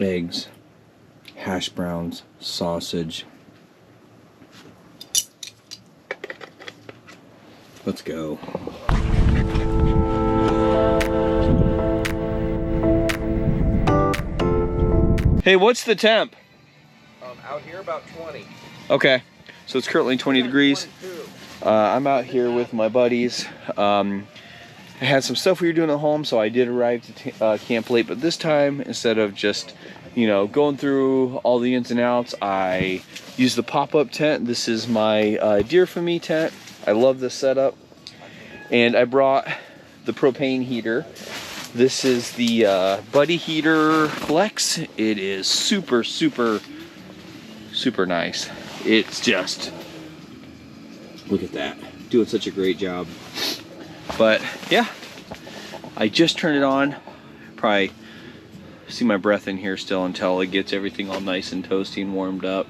eggs, hash browns, sausage. Let's go. Hey, what's the temp? Out here about 20. Okay, so it's currently 20 degrees. I'm out here with my buddies. I had some stuff we were doing at home, so I did arrive to camp late, but this time, instead of just, you know, going through all the ins and outs, I used the pop-up tent. This is my Deer for Me tent. I love this setup. And I brought the propane heater. This is the Buddy Heater Flex. It is super, super, super nice. It's just, look at that, doing such a great job. But yeah, I just turned it on. Probably see my breath in here still until it gets everything all nice and toasty and warmed up.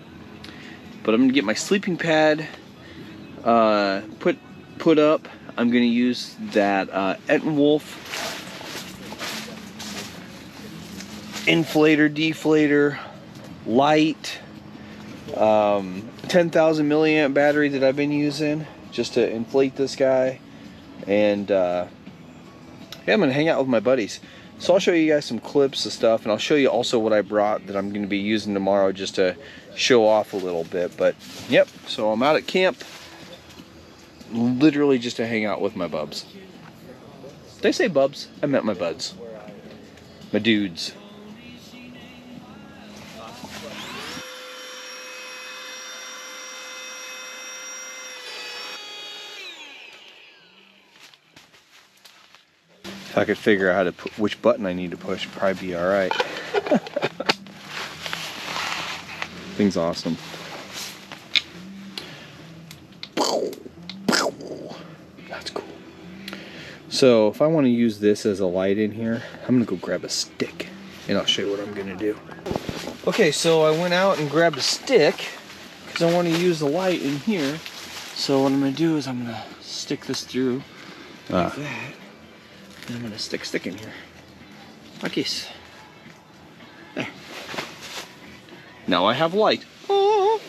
But I'm gonna get my sleeping pad put up. I'm gonna use that Ettenwolf inflator, deflator, light, 10,000 milliamp battery that I've been using just to inflate this guy. And yeah, I'm gonna hang out with my buddies. So I'll show you guys some clips of stuff, and I'll show you also what I brought that I'm gonna be using tomorrow just to show off a little bit. But yep, so I'm out at camp, literally just to hang out with my bubs. Did I say bubs? I meant my buds. My dudes. If I could figure out how to put which button I need to push, it'd probably be all right. Thing's awesome. That's cool. So if I want to use this as a light in here, I'm gonna go grab a stick, and I'll show you what I'm gonna do. Okay, so I went out and grabbed a stick because I want to use the light in here. So what I'm gonna do is I'm gonna stick this through like that. And I'm gonna stick a stick in here. Like this. There. Now I have light. Oh.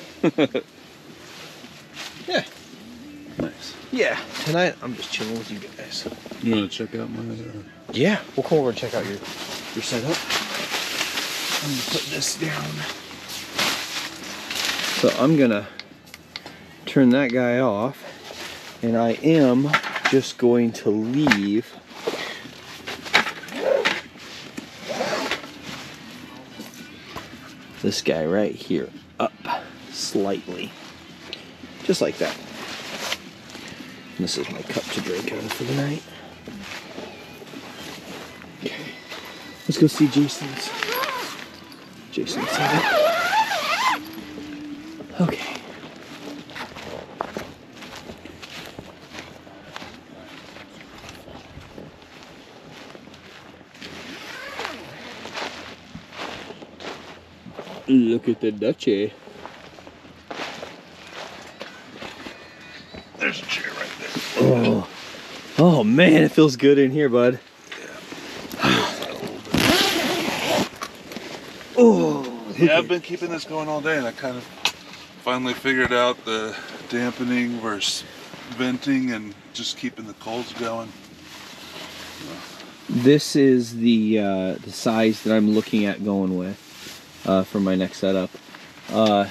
Yeah. Nice. Yeah. Tonight I'm just chilling with you guys. You want to check out my? Yeah. We'll come over and check out your setup. I'm gonna put this down. So I'm gonna turn that guy off, and I am just going to leave this guy right here up slightly, just like that. And this is my cup to drink out of for the night. Okay, let's go see Jason's setup. Okay. Look at the Dutchie. There's a chair right there. Oh, oh man, it feels good in here, bud. Oh, yeah, I've been keeping this going all day, and I kind of finally figured out the dampening versus venting and just keeping the coals going. This is the size that I'm looking at going with for my next setup. I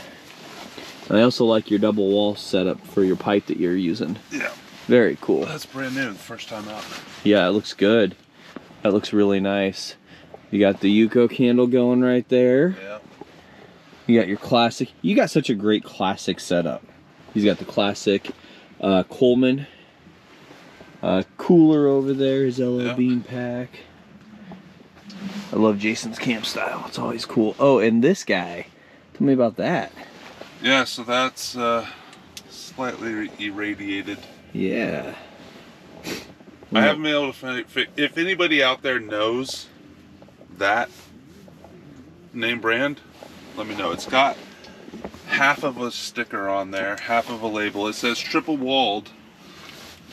also like your double wall setup for your pipe that you're using. Yeah. Very cool. That's brand new, the first time out. Yeah, it looks good. That looks really nice. You got the Yuko candle going right there. Yeah. You got your classic. You got such a great classic setup. He's got the classic Coleman cooler over there, his LL Bean pack. I love Jason's camp style. It's always cool. Oh, and this guy. Tell me about that. Yeah, so that's slightly irradiated. Yeah. I haven't been able to find it. If anybody out there knows that name brand, let me know. It's got half of a sticker on there, half of a label. It says triple walled,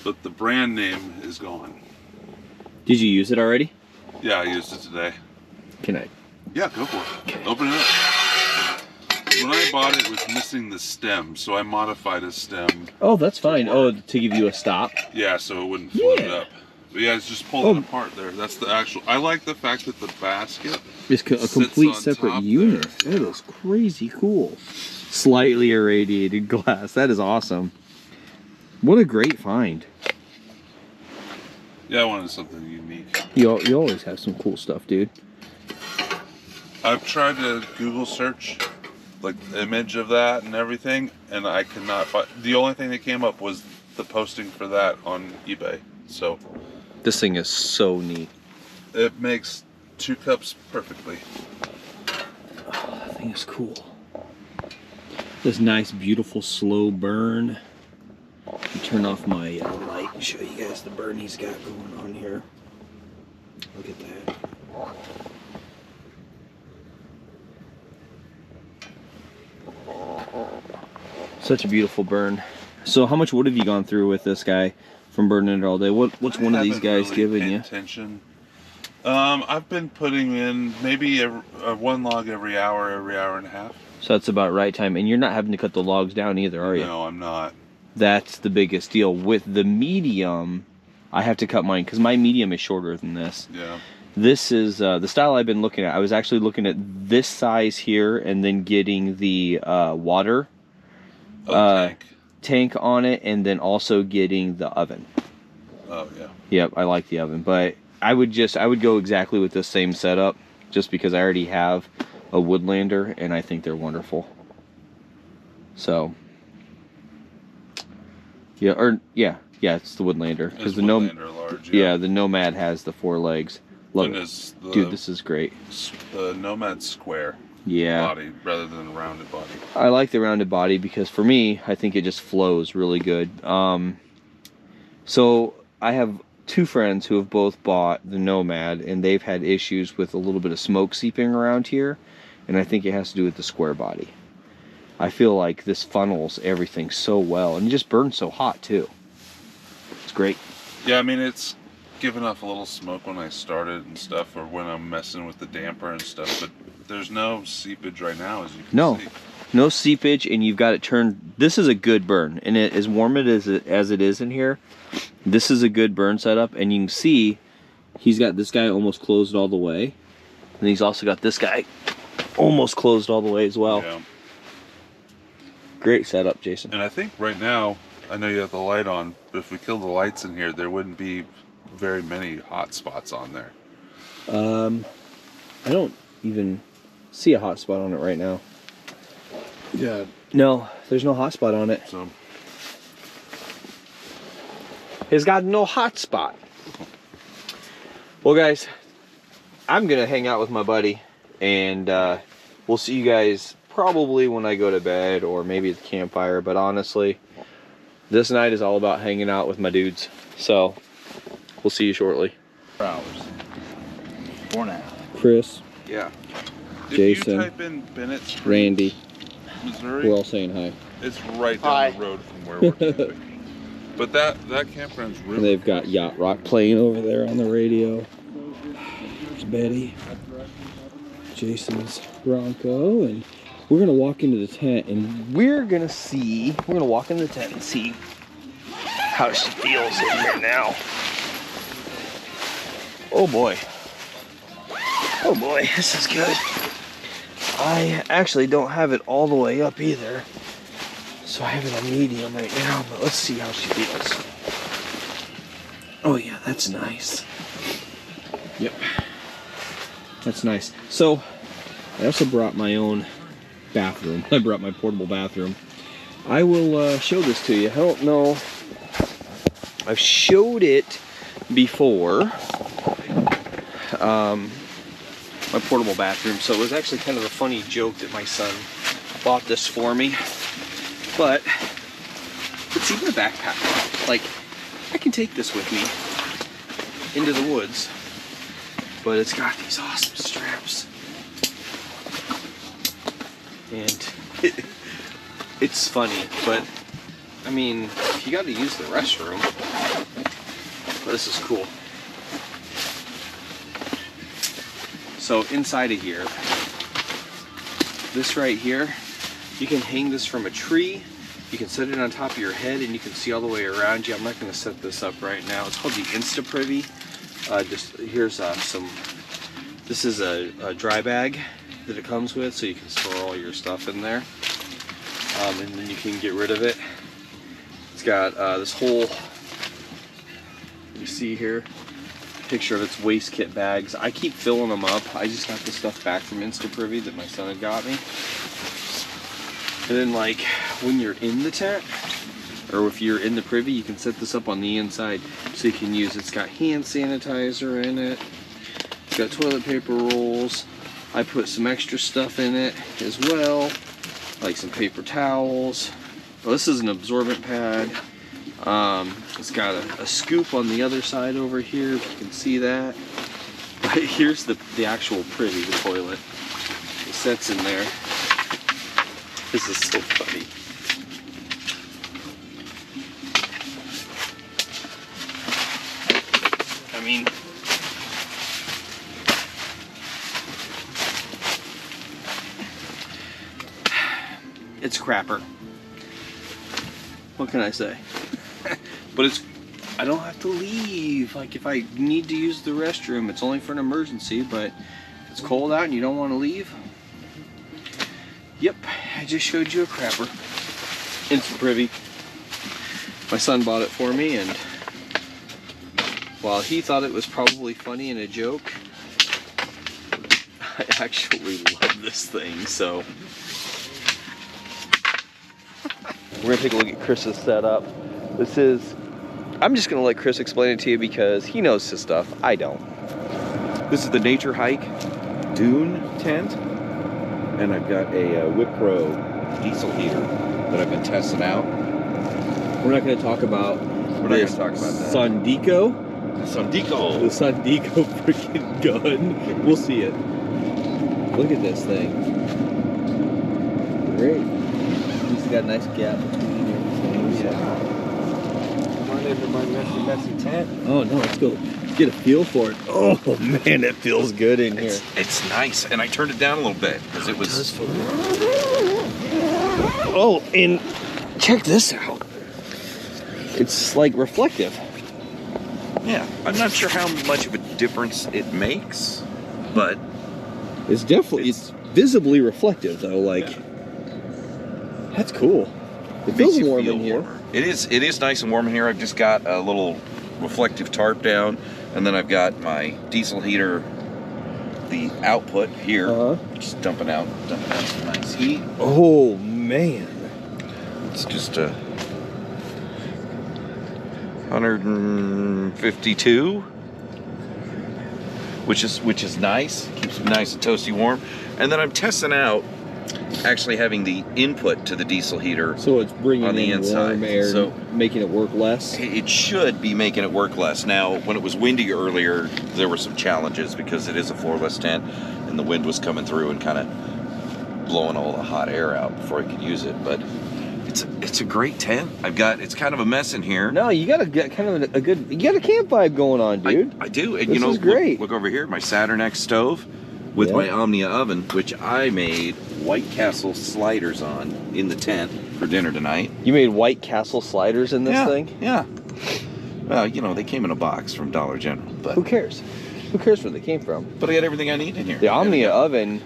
but the brand name is gone. Did you use it already? Yeah, I used it today. Can I Yeah, go for it. Open it up. When I bought it, it was missing the stem, so I modified a stem. Oh, that's fine. Oh, to give you a stop. Yeah, so it wouldn't float Yeah. up. But yeah, it's just pull it apart there. That's the actual. I like the fact that the basket It's a complete separate unit. That is crazy cool. Slightly irradiated glass. That is awesome. What a great find. Yeah, I wanted something unique. You always have some cool stuff, dude. I've tried to Google search like the image of that and everything, and I could not find. The only thing that came up was the posting for that on eBay. So This thing is so neat. it makes 2 cups perfectly. Oh, that thing is cool. This nice, beautiful, slow burn. Turn off my light and show you guys the burn he's got going on here. Look at that. Such a beautiful burn. So how much wood have you gone through with this guy from burning it all day? What's one of these guys giving you? Attention. I've been putting in maybe one log every hour and a half. So that's about right time. And you're not having to cut the logs down either, are you? No, I'm not. That's the biggest deal. With the medium, I have to cut mine because my medium is shorter than this. Yeah. This is the style I've been looking at. I was actually looking at this size here and then getting the water tank on it, and then also getting the oven. Oh yeah. Yep, I like the oven, but I would go exactly with the same setup just because I already have a Woodlander and I think they're wonderful. So yeah, it's the Woodlander because the the Nomad has the 4 legs. Love it. Dude, this is great. The Nomad square body rather than rounded body. I like the rounded body because for me, I think it just flows really good. So I have 2 friends who have both bought the Nomad, and they've had issues with a little bit of smoke seeping around here, and I think it has to do with the square body. I feel like this funnels everything so well, and it just burns so hot too. It's great. Yeah, I mean, it's giving off a little smoke when I started and stuff, or when I'm messing with the damper and stuff, but there's no seepage right now, as you can see. No seepage, and you've got it turned. This is a good burn, and it, as warm as it is in here, this is a good burn setup, and you can see he's got this guy almost closed all the way, and he's also got this guy almost closed all the way as well. Yeah. Great setup, Jason. And I think right now, I know you have the light on, but if we kill the lights in here, there wouldn't be very many hot spots on there. I don't even see a hot spot on it right now. Yeah. No, there's no hot spot on it. So It's got no hot spot. Well, guys, I'm gonna hang out with my buddy, and we'll see you guys probably when I go to bed, or maybe at the campfire. But honestly, this night is all about hanging out with my dudes. So we'll see you shortly. 4 hours. 4.5. Chris, yeah. Jason, if you type in Bennett Springs, Randy, Missouri, we're all saying hi. it's right down the road from where we're camping. But that campground's really And they've got Yacht Rock playing over there on the radio. There's Betty, Jason's Bronco, and we're gonna walk into the tent, and we're gonna walk into the tent and see how she feels in here now. Oh boy. Oh boy, this is good. I actually don't have it all the way up either. So I have it on medium right now, but let's see how she feels. Oh yeah, that's nice. Yep. That's nice. So, I also brought my own bathroom. I brought my portable bathroom. I will show this to you. I don't know. I've showed it before. My portable bathroom. So it was actually kind of a funny joke that my son bought this for me. But it's even a backpack. Like, I can take this with me into the woods. But it's got these awesome straps. And it's funny, but I mean, you got to use the restroom. But this is cool. So inside of here, this right here, you can hang this from a tree. You can set it on top of your head and you can see all the way around you. I'm not going to set this up right now. It's called the Insta Privy. Here's this is a dry bag that it comes with, so you can store all your stuff in there. And then you can get rid of it. It's got this whole, you see here, picture of its waste kit bags. I keep filling them up. I just got the stuff back from Insta Privy that my son had got me. And then like when you're in the tent, or if you're in the privy, you can set this up on the inside so you can use, it's got hand sanitizer in it. It's got toilet paper rolls. I put some extra stuff in it as well, like some paper towels. Well, this is an absorbent pad. It's got a scoop on the other side over here, if you can see that. But here's the actual privy, the toilet. It sets in there. This is so funny. I mean, it's crapper. What can I say? But I don't have to leave. Like if I need to use the restroom, it's only for an emergency, but if it's cold out and you don't want to leave, yep, I just showed you a crapper. Instant Privy. My son bought it for me, and while he thought it was probably funny and a joke, I actually love this thing, so. We're gonna take a look at Chris's setup. This is, I'm just gonna let Chris explain it to you because he knows his stuff, I don't. This is the Nature Hike Dune tent. And I've got a Wipro diesel heater that I've been testing out. We're not going to talk about that. Sandico. Sandico. The Sandico freaking gun. We'll see it. Look at this thing. Great. He's got a nice gap between everything. Yeah. Come on into my messy tent. Oh no, let's go get a feel for it. Oh man, it feels good in here. It's nice, and I turned it down a little bit because it was. Oh, and check this out. It's like reflective. Yeah, I'm not sure how much of a difference it makes, but It's definitely, it's visibly reflective though. Like, yeah. That's cool. It feels warm in here. Warmer. It is nice and warm in here. I've just got a little reflective tarp down, and then I've got my diesel heater, the output here, just dumping out some nice heat. Oh man, it's just a 152, which is nice. Keeps me nice and toasty warm. And then I'm testing out actually having the input to the diesel heater. So it's bringing on the in inside. warm air, so making it work less. It should be making it work less. Now, when it was windy earlier, there were some challenges because it is a floorless tent, and the wind was coming through and kind of blowing all the hot air out before I could use it. But it's a great tent. It's kind of a mess in here. No, you got a kind of a good, you got a camp vibe going on, dude. I do. And this is great. Look over here, my Saturn X stove with my Omnia oven, which I made White Castle sliders on in the tent for dinner tonight. You made White Castle sliders in this thing? Yeah. Well, they came in a box from Dollar General. But who cares? Who cares where they came from? But I got everything I need in here. The Omnia oven,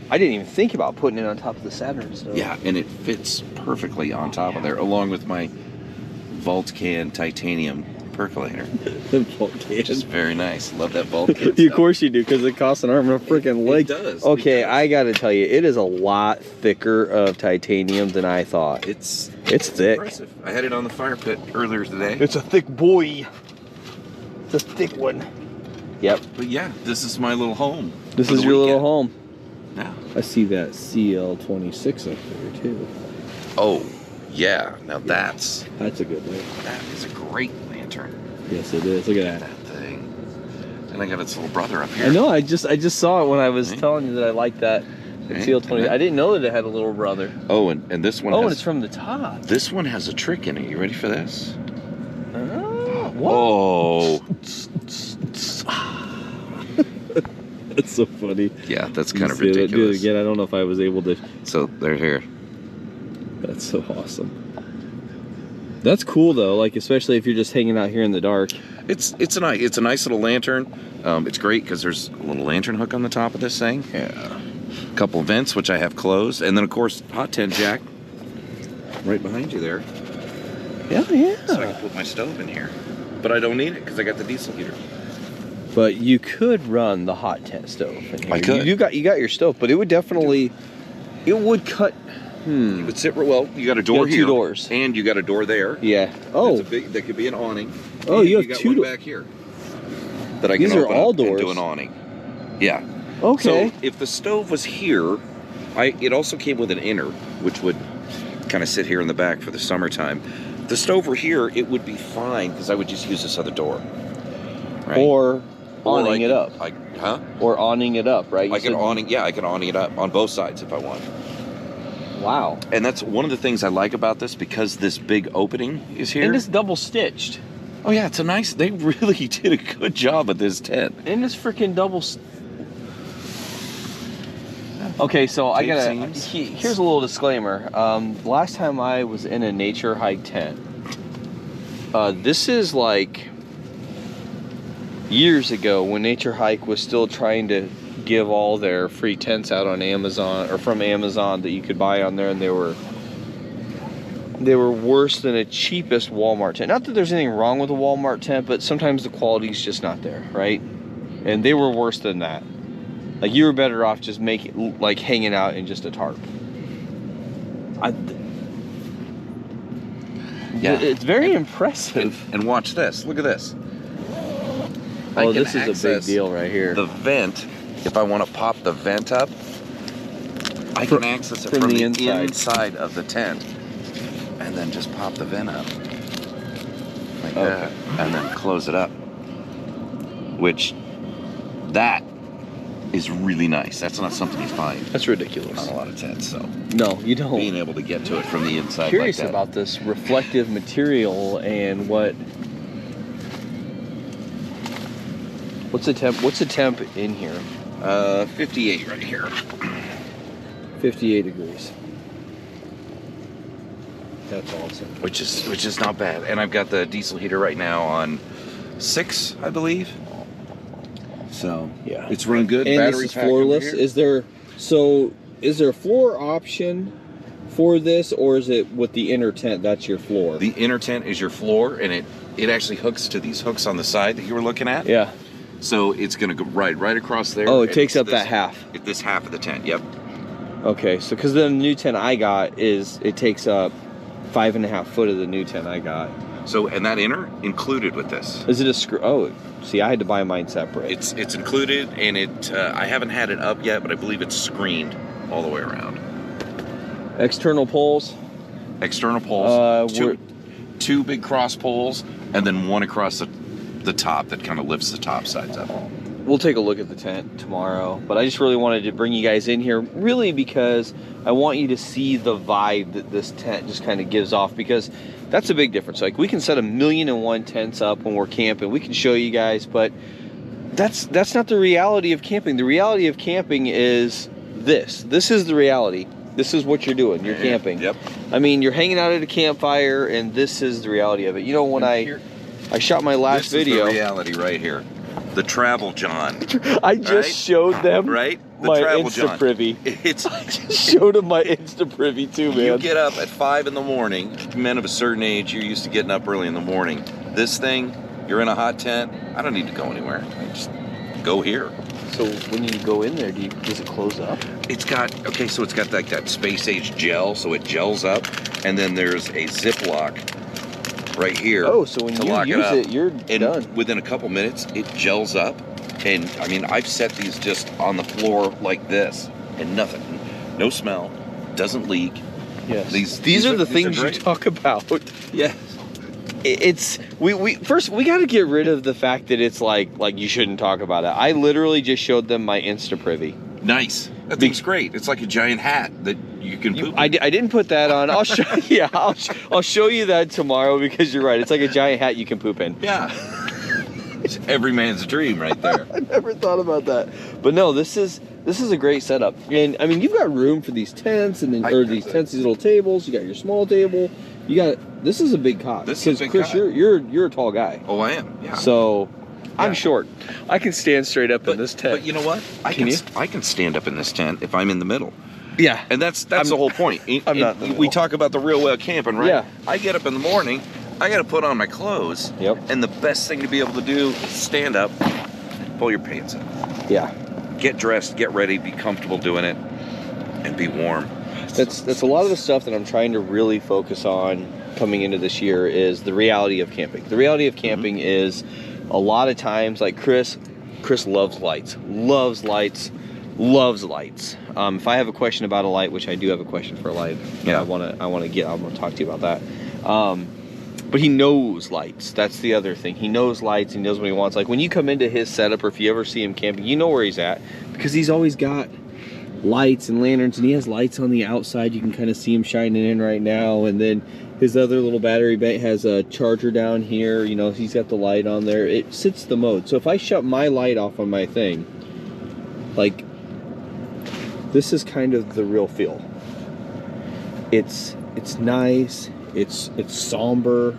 I didn't even think about putting it on top of the Saturn stove. Yeah, and it fits perfectly on top of there, along with my Vault-Can titanium percolator. The Vault-Can. Which is very nice. Love that Vault-Can. Of course you do, because it costs an arm and a freaking leg. It does. Okay, I gotta tell you, it is a lot thicker of titanium than I thought. It's thick. Impressive. I had it on the fire pit earlier today. It's a thick boy. It's a thick one. Yep. But yeah, this is my little home. This is your little home. Yeah. I see that CL26 up there too. Oh, yeah. Now that's a good one. That is a great lantern. Yes, it is. Look at that. Thing. And I got its little brother up here. I know. I just saw it when I was telling you that I liked that CL20. I didn't know that it had a little brother. Oh, and this one. Oh, and it's from the top. This one has a trick in it. You ready for this? Whoa. Oh. That's so funny. Yeah, that's kind of Do ridiculous. it again. I don't know if I was able to. So they're here. That's so awesome. That's cool though, like especially if you're just hanging out here in the dark. It's a nice little lantern. It's great because there's a little lantern hook on the top of this thing. Yeah. A couple of vents which I have closed, and then of course hot tent jack right behind you there. Yeah. So I can put my stove in here, but I don't need it because I got the diesel heater. But you could run the hot tent stove in here. I could. You got your stove, but it would definitely, it would cut. It would sit well. You got a door got here, 2 doors. and you got a door there. Yeah. Oh. That could be an awning. Oh, And you have got 2 one doors back here. That I can These are open all up and doors. do an awning. Yeah. Okay. So if the stove was here, it also came with an inner, which would kind of sit here in the back for the summertime. If the stove were here, it would be fine because I would just use this other door. Right? Or Or awning it up. Or awning it up, right? I could awning it up on both sides if I want. Wow. And that's one of the things I like about this, because this big opening is here. And it's double stitched. Oh yeah, they really did a good job at this tent. And it's freaking double. Okay, so I gotta. Here's a little disclaimer. Last time I was in a nature hike tent, this is like years ago when Nature Hike was still trying to give all their free tents out on Amazon or from Amazon that you could buy on there, and they were worse than a cheapest Walmart tent. Not that there's anything wrong with a Walmart tent, but sometimes the quality's just not there, right? And they were worse than that. Like, you were better off just hanging out in just a tarp. Yeah. It's very impressive. And watch this. Look at this. Oh, this is a big deal right here. The vent, if I want to pop the vent up, I can access it from the inside of the tent. And then just pop the vent up. Like that. And then close it up. Which, that is really nice. That's not something you find That's ridiculous. on a lot of tents, so No, you don't. being able to get to it from the inside I'm curious like that. about this reflective material and what's the temp in here? 58 right here. 58 degrees. That's awesome. Which is not bad. And I've got the diesel heater right now on 6, I believe. So Yeah. it's running good. And Battery this is pack over floorless. here. Is there a floor option for this, or is it with the inner tent that's your floor? The inner tent is your floor, and it actually hooks to these hooks on the side that you were looking at. Yeah. So it's going to go right across there. Oh, it and takes it's up that half. This half of the tent. Yep. Okay, so because the new tent I got it takes up 5.5 foot of the new tent I got. So, and that inner included with this. Is it a screw? Oh, see, I had to buy mine separate. It's included, and I haven't had it up yet, but I believe it's screened all the way around. External poles. External poles, we're- two big cross poles, and then one across the top that kind of lifts the top sides up. We'll take a look at the tent tomorrow, but I just really wanted to bring you guys in here, really because I want you to see the vibe that this tent just kind of gives off, because that's a big difference. Like, we can set 1,000,001 tents up when we're camping. We can show you guys, but that's not the reality of camping. The reality of camping is this. This is the reality. This is what you're doing. You're camping. Yep. I mean, you're hanging out at a campfire, and this is the reality of it. You know, when I shot my last video, This is the reality right here. The Travel John. I just showed them Right? The my Travel Insta John. Privy. I just showed them my Insta Privy too, man. You get up at 5 in the morning. Men of a certain age, you're used to getting up early in the morning. This thing, you're in a hot tent. I don't need to go anywhere. I just go here. So when you go in there, does it close up? It's got like that space age gel, so it gels up, and then there's a Ziploc right here. Oh, so when to you lock it use up. it, you're And done. within a couple minutes, it gels up. And I mean, I've set these just on the floor like this, and nothing, no smell, doesn't leak. Yes. These are the these are things you great. talk about. Yeah. It's we got to get rid of the fact that it's like you shouldn't talk about it. I literally just showed them my Insta Privy. Nice. That thing's great. It's like a giant hat that you can poop. I didn't put that on. I'll show. Yeah, I'll show you that tomorrow, because you're right. It's like a giant hat you can poop in. Yeah. It's every man's dream right there. I never thought about that. But no, this is a great setup. And I mean, you've got room for these tents and then these little tables. You got your small table. This is a big cot. This is a big Chris, cot. you're a tall guy. Oh, I am. Yeah. So I'm short. I can stand straight up in this tent. But you know what? I can stand up in this tent if I'm in the middle. Yeah. And that's the whole point. I'm not in the middle. We talk about the real way of camping, right? Yeah. I get up in the morning, I got to put on my clothes. Yep. And the best thing to be able to do is stand up, pull your pants up. Yeah. Get dressed, get ready, be comfortable doing it, and be warm. That's a lot of the stuff that I'm trying to really focus on coming into this year is the reality of camping. The reality of camping is a lot of times, like Chris loves lights. If I have a question about a light, which I do have a question for a light, yeah, I'm gonna talk to you about that. But he knows lights. That's the other thing. He knows lights. He knows what he wants. Like when you come into his setup, or if you ever see him camping, you know where he's at because he's always got lights and lanterns, and he has lights on the outside. You can kind of see him shining in right now. And then his other little battery bank has a charger down here. You know, he's got the light on there. It sets the mode. So if I shut my light off on my thing, like, this is kind of the real feel. It's nice. It's somber.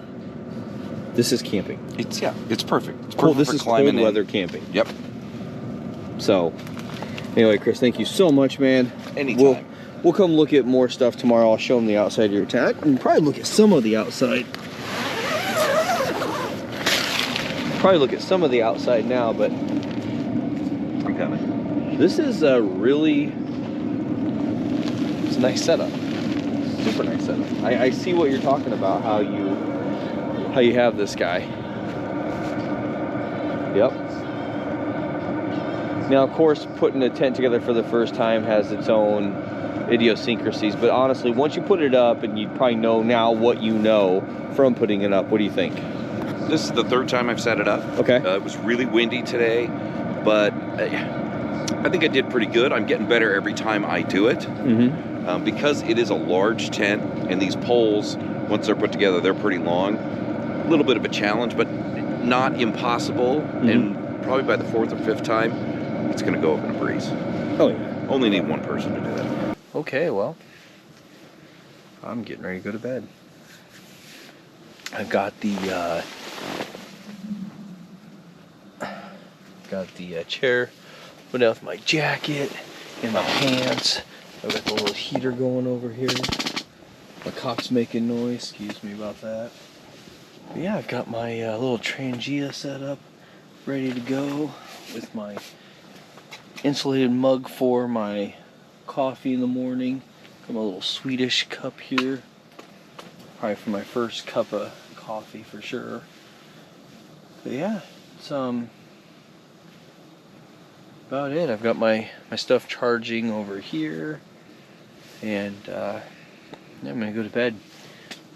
This is camping. It's perfect. It's cool. perfect This for is climbing cold weather camping. Yep. So, anyway, Chris, thank you so much, man. Anytime. We'll come look at more stuff tomorrow. I'll show them the outside of your tent and probably look at some of the outside. Probably look at some of the outside now, but I'm coming. this is a really, it's a nice setup. Super nice setup. I see what you're talking about, how you have this guy. Yep. Now, of course, putting a tent together for the first time has its own idiosyncrasies, but honestly, once you put it up, and you probably know now what you know from putting it up, what do you think? This is the third time I've set it up. Okay. It was really windy today, but I think I did pretty good. I'm getting better every time I do it. Mm-hmm. Because it is a large tent, and these poles, once they're put together, they're pretty long. A little bit of a challenge, but not impossible. Mm-hmm. And probably by the fourth or fifth time, it's going to go up in a breeze. Oh, yeah. Only need one person to do that. Okay, well, I'm getting ready to go to bed. I've got the chair put out with my jacket and my pants. I've got the little heater going over here. My cock's making noise. Excuse me about that. But yeah, I've got my little Trangia set up, ready to go, with my insulated mug for my coffee in the morning. Got my little Swedish cup here. Probably for my first cup of coffee for sure. But yeah, it's about it. I've got my stuff charging over here. And yeah, I'm gonna go to bed.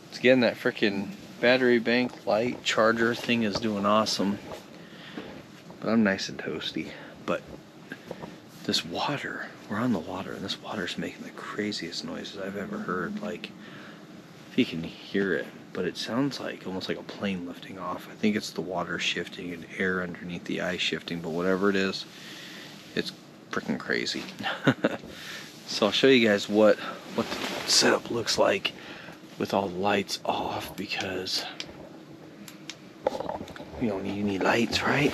It's again, that freaking battery bank light charger thing is doing awesome. But I'm nice and toasty. But this water, we're on the water, and this water's making the craziest noises I've ever heard. Like, if you can hear it, but it sounds like almost like a plane lifting off. I think it's the water shifting and air underneath the ice shifting, but whatever it is, it's freaking crazy. So I'll show you guys what the setup looks like with all the lights off, because we don't need any lights, right?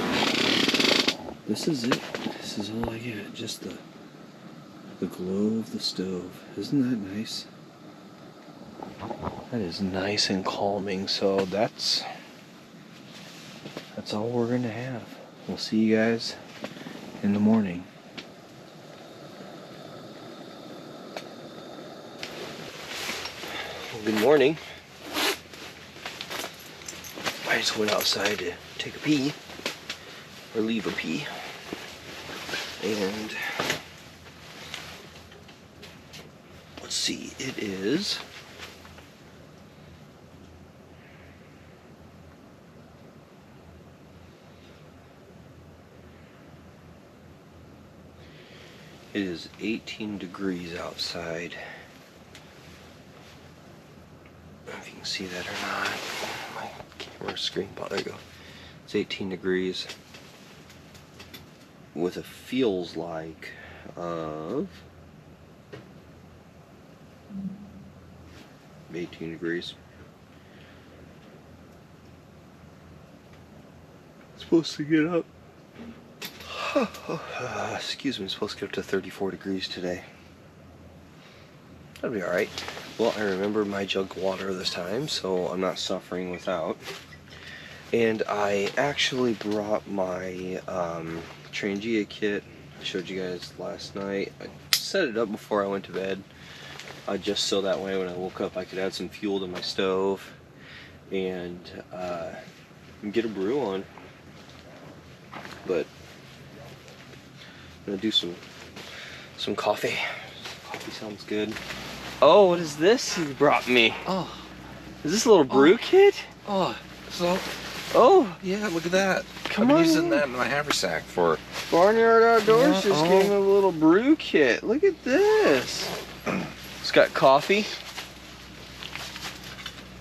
This is it. This is all I get. Just the glow of the stove. Isn't that nice? That is nice and calming. So that's all we're gonna have. We'll see you guys in the morning. Good morning. I just went outside to take a pee, or leave a pee, and let's see, it is It is 18 degrees outside. I don't know if you can see that or not. My camera screen, there you go. It's 18 degrees with a feels like of 18 degrees. Supposed to get up. Excuse me, I'm supposed to get up to 34 degrees today. That'll be alright. Well, I remembered my jug of water this time, so I'm not suffering without. And I actually brought my Trangia kit. I showed you guys last night. I set it up before I went to bed, just so that way when I woke up I could add some fuel to my stove and get a brew on. But I'm gonna do some coffee. Coffee sounds good. Oh, what is this you brought me? Oh, Is this a little brew kit? oh, so Oh, yeah, look at that. Come I'm on using in. that in my haversack for. Barnyard Outdoors Yeah, just oh. gave me a little brew kit. Look at this. It's got coffee.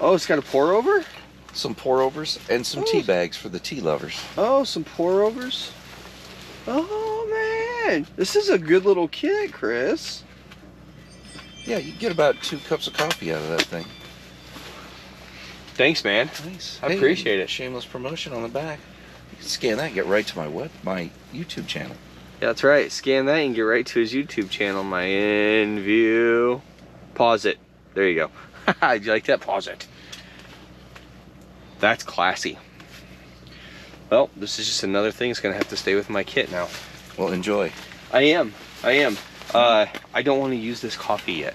Oh, it's got a pour over? Some pour overs and some tea bags for the tea lovers. Oh, some pour overs. Oh man, this is a good little kit, Chris. Yeah, you get about 2 cups of coffee out of that thing. Thanks, man. Nice. I appreciate it. Shameless promotion on the back. You can scan that and get right to my YouTube channel. Yeah, that's right. Scan that and get right to his YouTube channel. My in view. Pause it. There you go. Did you like that? Pause it. That's classy. Well, this is just another thing that's gonna have to stay with my kit now. Well, enjoy. I am. I don't want to use this coffee yet.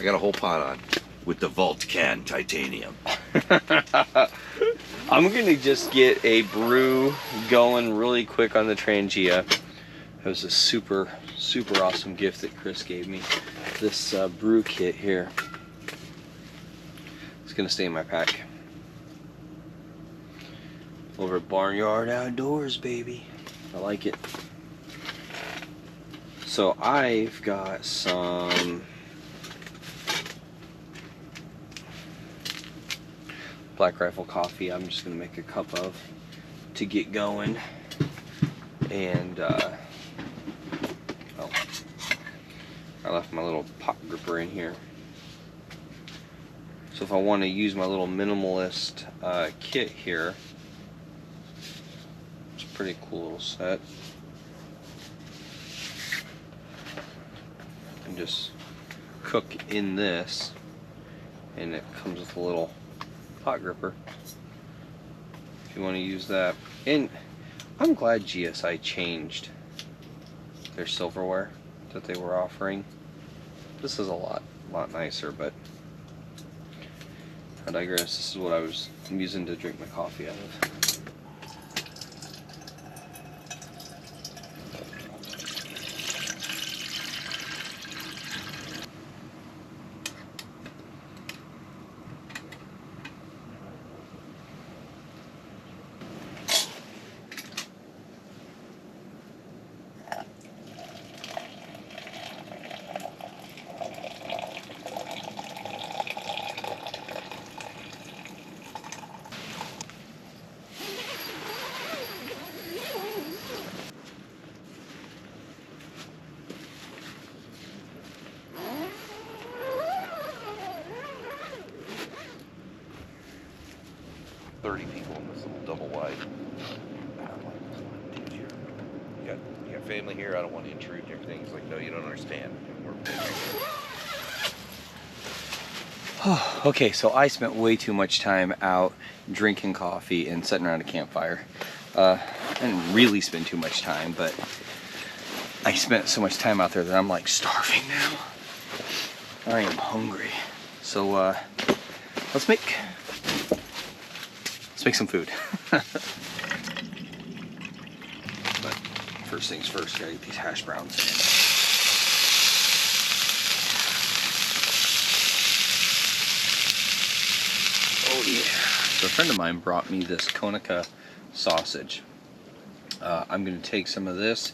I got a whole pot on with the Vault Can Titanium. I'm gonna just get a brew going really quick on the Trangia. It was a super awesome gift that Chris gave me. This brew kit here. It's gonna stay in my pack. Over at Barnyard Outdoors, baby. I like it. So I've got some Black Rifle coffee. I'm just gonna make a cup of to get going. And oh, I left my little pot gripper in here. So if I want to use my little minimalist kit here, it's a pretty cool little set. And just cook in this, and it comes with a little pot gripper if you want to use that. And I'm glad GSI changed their silverware that they were offering. This is a lot nicer, but I digress. This is what I'm using to drink my coffee out of. People in this little double wide. And I'm like, dude, you got family here. I don't want to intrude your things. Like, no, you don't understand. We're Okay, so I spent way too much time out drinking coffee and sitting around a campfire. I didn't really spend too much time, but I spent so much time out there that I'm like starving now. I am hungry. So let's make some food. But first things first, gotta get these hash browns in. Oh yeah. So a friend of mine brought me this Konica sausage. I'm gonna take some of this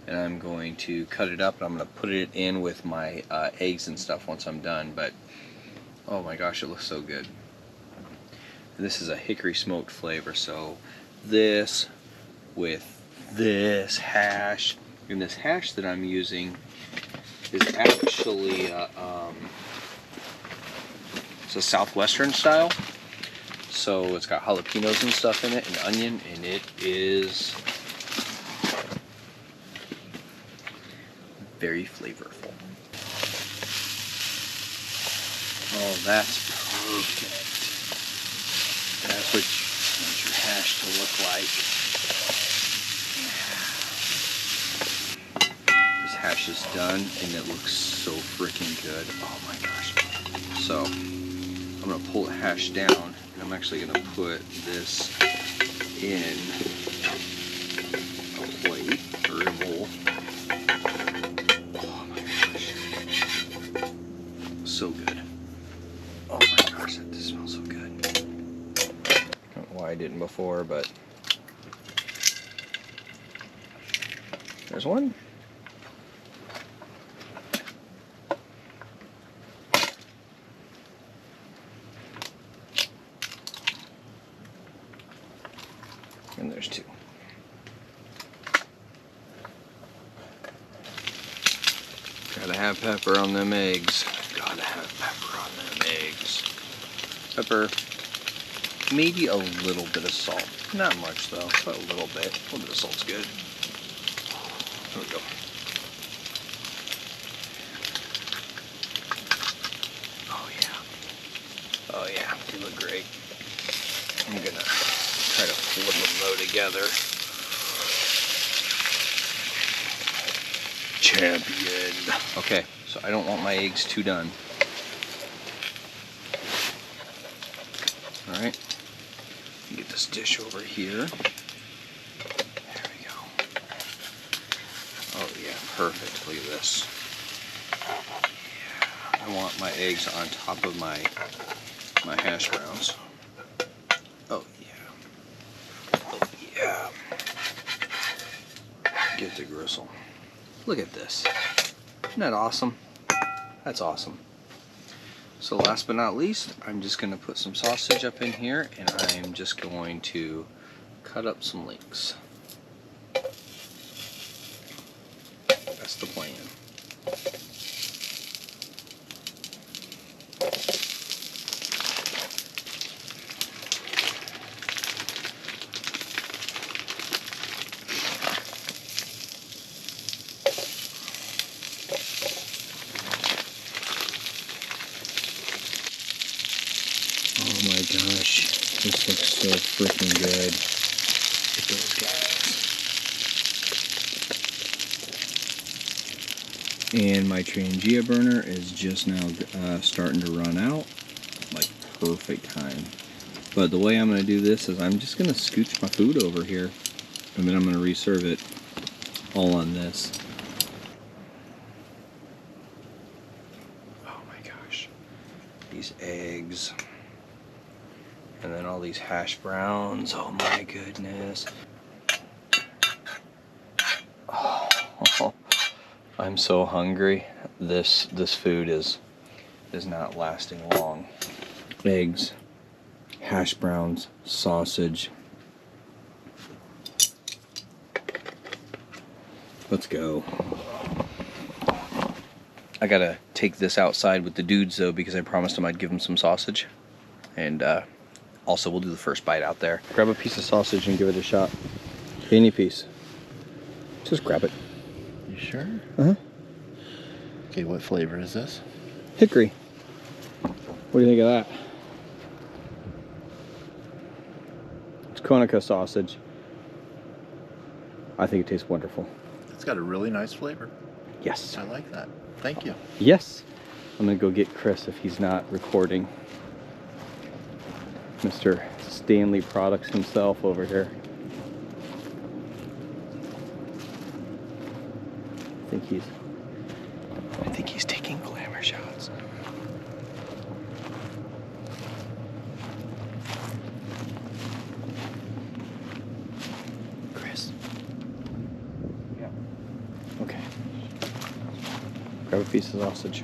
and I'm going to cut it up and I'm gonna put it in with my eggs and stuff once I'm done. But oh my gosh, it looks so good. This is a hickory smoked flavor, so this with this hash. And this hash that I'm using is actually it's a southwestern style. So it's got jalapeños and stuff in it, and onion, and it is very flavorful. Oh, that's perfect. That's what you want your hash to look like. This hash is done, and it looks so freaking good. Oh my gosh. So I'm gonna pull the hash down, and I'm actually gonna put this in a plate or a bowl. Oh my gosh. So good. Oh my gosh, that just smells so good. I don't know why I didn't before, but there's one. And there's two. Gotta have pepper on them eggs. Gotta have pepper on them eggs. Pepper. Maybe a little bit of salt. Not much though, but a little bit. A little bit of salt's good. There we go. Oh yeah. Oh yeah, they look great. I'm gonna try to flip them though together. Champion. Okay, so I don't want my eggs too done. Alright. Get this dish over here. There we go. Oh yeah, perfect. Look at this. Yeah, I want my eggs on top of my hash browns. Oh yeah. Oh yeah. Get the gristle. Look at this. Isn't that awesome? That's awesome. So last but not least, I'm just going to put some sausage up in here, and I'm just going to cut up some links. That's the plan. Oh my gosh, this looks so freaking good. Look at those guys. And my Trangia burner is just now starting to run out. Like perfect time. But the way I'm going to do this is I'm just going to scooch my food over here. And then I'm going to reserve it all on this. Oh my gosh. These eggs. And then all these hash browns. Oh my goodness. Oh, I'm so hungry. This food is not lasting long. Eggs, hash browns, sausage. Let's go. I gotta take this outside with the dudes though, because I promised them I'd give them some sausage. And also, we'll do the first bite out there. Grab a piece of sausage and give it a shot. Any piece. Just grab it. You sure? Uh-huh. Okay, what flavor is this? Hickory. What do you think of that? It's Konica sausage. I think it tastes wonderful. It's got a really nice flavor. Yes. I like that. Thank you. Yes. I'm gonna go get Chris if he's not recording. Mr. Stanley Products himself over here. I think he's taking glamour shots. Chris. Yeah. Okay. Grab a piece of sausage.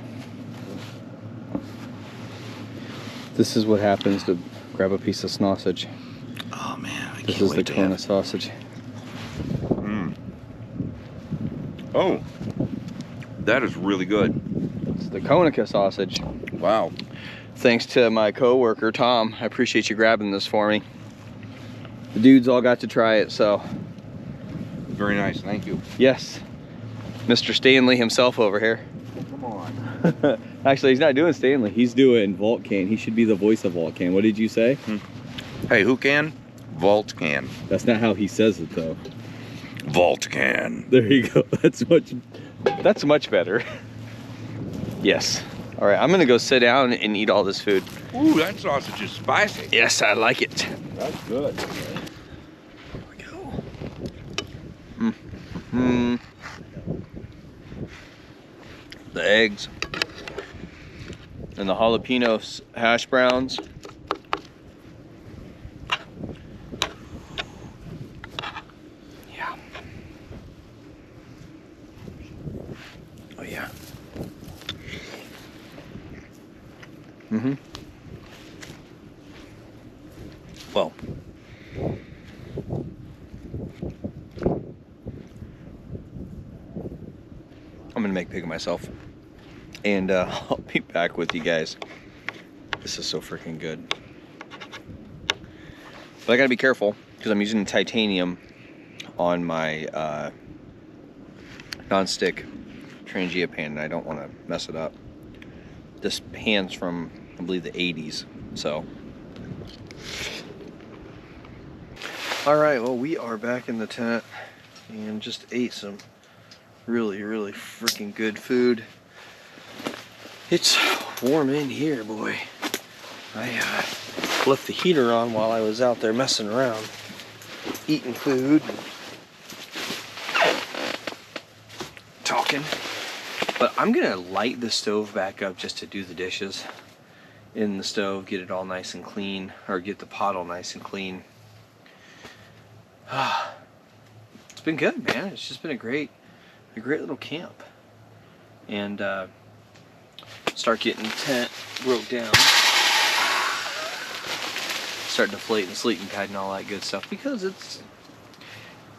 This is what happens to grab a piece of sausage. Oh man, I This is the Kona sausage. Oh, that is really good. It's the Konica sausage. Wow. Thanks to my co-worker Tom. I appreciate you grabbing this for me. The dudes all got to try it, so Very nice, thank you. yes. Mr. Stanley himself over here. Come on. Actually, he's not doing Stanley. He's doing Volcan. He should be the voice of Volcan. What did you say? Hey, who can? Vault can. That's not how he says it, though. Vault can. There you go. That's much better. Yes. All right, I'm gonna go sit down and eat all this food. Ooh, that sausage is spicy. Yes, I like it. That's good. There we go. The eggs and the jalapeno hash browns. Yeah. Oh yeah. Well, I'm gonna make pig of myself, and I'll be back with you guys. This is so freaking good, but I gotta be careful because I'm using titanium on my non-stick Trangia pan, and I don't want to mess it up. This pan's from, I believe, the 80s, so. All right, well, we are back in the tent and just ate some really, really freaking good food. It's warm in here, boy. I left the heater on while I was out there messing around, eating food, talking. But I'm gonna light the stove back up just to do the dishes in the stove, get it all nice and clean, or get the pot all nice and clean. It's been good, man. It's just been a great little camp. And start getting the tent broke down, start deflating the sleeping pad and all that good stuff, because it's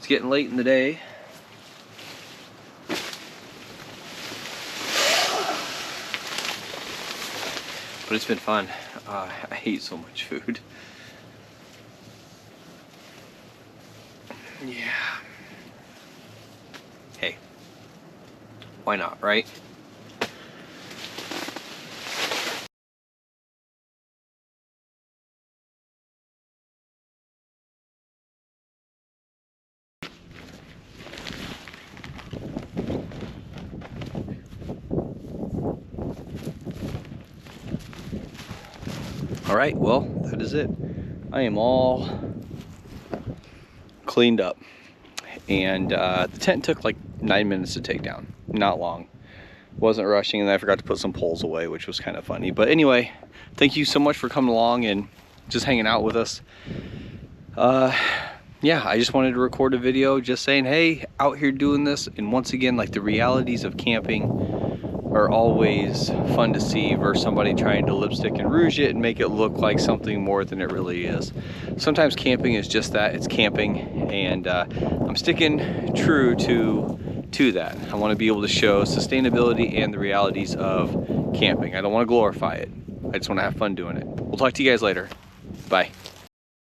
getting late in the day. But it's been fun. I ate so much food. Yeah. Hey, why not, right? All right, well, that is it. I am all cleaned up, and the tent took like 9 minutes to take down. Not long. Wasn't rushing, and I forgot to put some poles away, which was kind of funny. But anyway, thank you so much for coming along and just hanging out with us. Yeah, I just wanted to record a video just saying, hey, out here doing this. And once again, like, the realities of camping are always fun to see versus somebody trying to lipstick and rouge it and make it look like something more than it really is. Sometimes camping is just that, it's camping, and I'm sticking true to that. I want to be able to show sustainability and the realities of camping. I don't want to glorify it. I just want to have fun doing it. We'll talk to you guys later. Bye.